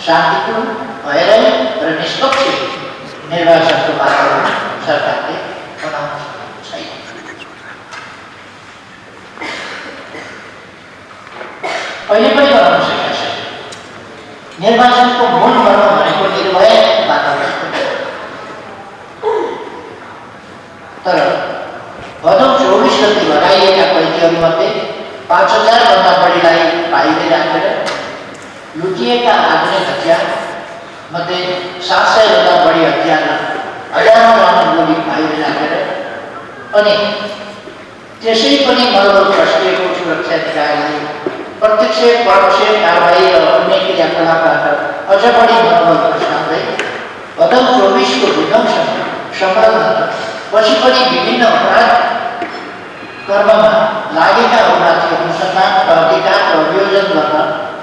शान्तिपूर्ण भएर र निष्पक्ष निर्वाचनको वातावरण सरकारले बनाउन सकेको छैन। अहिले पनि बनाउन सकेका छैन। निर्वाचनको मूल मर्म भनेको निर्भय वातावरण हो। तर भदौ 24 गते लगाइएका कैदीहरूमध्ये 5000 भन्दा बढीलाई बाहिर राखेर लुटिएका आधुनिक हतियार मध्ये 700 भन्दा बढी हतियार हजारौं राउन्ड गोली बाहिर राखेर अनि त्यसै पनि मर्मत फस्टिएको सुरक्षा निकायलाई प्रत्यक्ष परोक्ष कारबाही र अन्य क्रियाकलापबाट अझ बढी मनोबल दर्शाउँदै भदौ 24 को विध्वंसन सम्बन्धमा पछि पनि विभिन्न अपराध कर्ममा लागेकाहरूमाथि अनुसन्धान तहकिकात र अभियोजन गर्न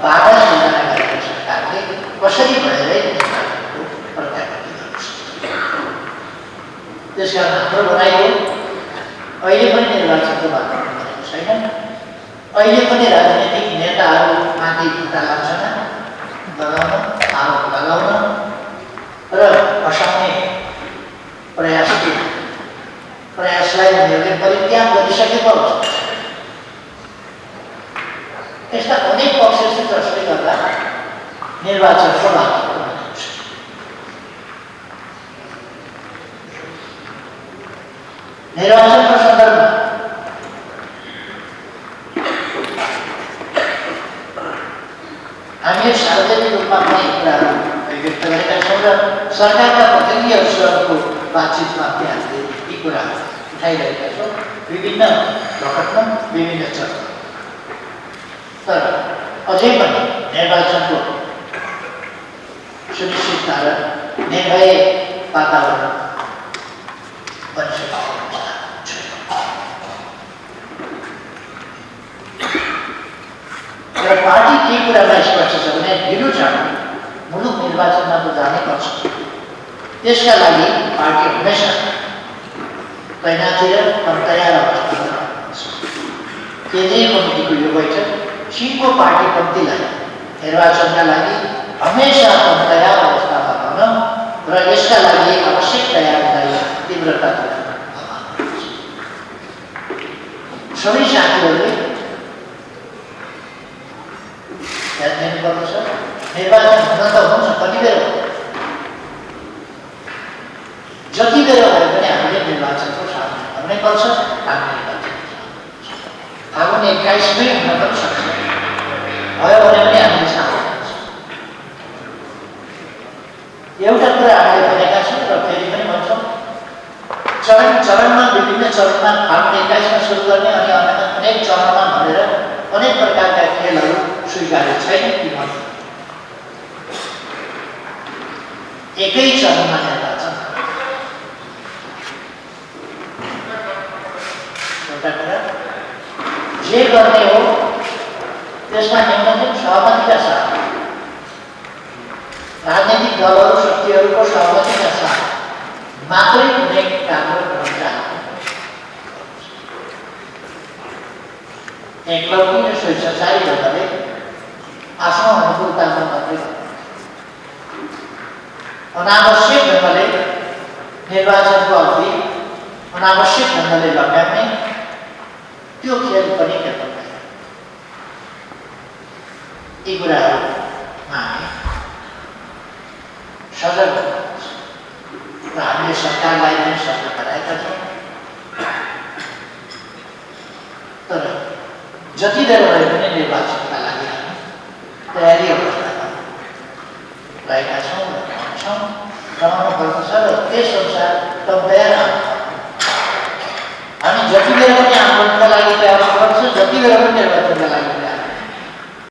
बाधा सिर्जना गरेको सरकारले कसरी भएरै प्रत्याख्यान गर्छ। त्यसकारण हाम्रो भनाइ हो अहिले पनि निर्वाचनको वातावरण बनेको छैन। अहिले पनि राजनीतिक नेताहरूमाथि खुट्टा लान्छना लगाउन, आरोप लगाउन र हँसाउने प्रयासलाई उनीहरूले परित्याग गरिसकेको अवस्था। यस्ता अनेक पक्ष छ जसले गर्दा निर्वाचनको वातावरण बनेको छ। निर्वाचनको सन्दर्भमा हामीले सार्वजनिक रूपमा पनि कुराहरू व्यक्त गरेका छौँ र सरकारका प्रतिनिधिहरूसँगको बातचितमा पनि हामीले यी कुराहरू उठाइरहेका छौँ विभिन्न बखतमा विभिन्न चरण। तर अझै पनि निर्वाचनको सुनिश्चितता र निर्भय वातावरण बनिसकेको छ। र पार्टी के कुरामा स्पष्ट छ भने ढिलो चाँडो मुलुक निर्वाचनमा त जानै पर्छ। त्यसका लागि पार्टी हमेसा तैनाथी र तयार अवस्थामा रहन्छ। केन्द्रीय कमिटीको यो बैठक चिनको पार्टी पन्थीलाई निर्वाचनका लागि हमेसा तयार अवस्थामा रहन र यसका लागि आवश्यक तयारीलाई तीव्रता दिलाउन सबै साथीहरूले ध्यान दिनुपर्दछ। निर्वाचन हुन त हुन्छ, कति बेर हो, जति बेर भए पनि हामीले निर्वाचनको सामना गर्नै पर्छ। हामीले फागुन 21 मै हुन पनि सक्छ, भयो भने पनि हामीले सामना गर्छ। एउटा कुरा हामीले भनेका छौँ र फेरि पनि भन्छौँ, चरणमा विभिन्न चरणमा फागुन 21 मा सुरु गर्ने अनि अनेक चरणमा भनेर अनेक प्रकारका खेलहरू स्वीकार्य छैन। कि भन्नु एकै चरणमा निर्वाचन एउटा कुरा जे गर्ने हो त्यसमा न्यूनतम सहमतिका साथ राजनीतिक दलहरू शक्तिहरूको सहमतिका साथ मात्रै कुनै कार्य गर्न चाहन्छ। एकलौटी र स्वेच्छाचारी ढङ्गले आफ्नो अनुकूलतामा मात्रै अनावश्यक ढङ्गले निर्वाचनको अवधि अनावश्यक ढङ्गले लगाउने त्यो खेल पनि खेल्दैन। यी कुराहरूमा हामी सजग हुनुपर्छ र हामीले सरकारलाई पनि सजग गराएका छौँ। तर जति बेर भए पनि निर्वाचनका लागि हामी तयारी अवस्थामा रहेका छौँ र रहनु पर्दछ र त्यसअनुसार तयार हामी जति बेर पनि आन्दोलनका लागि तयार हुनुपर्छ, जति बेर पनि निर्वाचनका लागि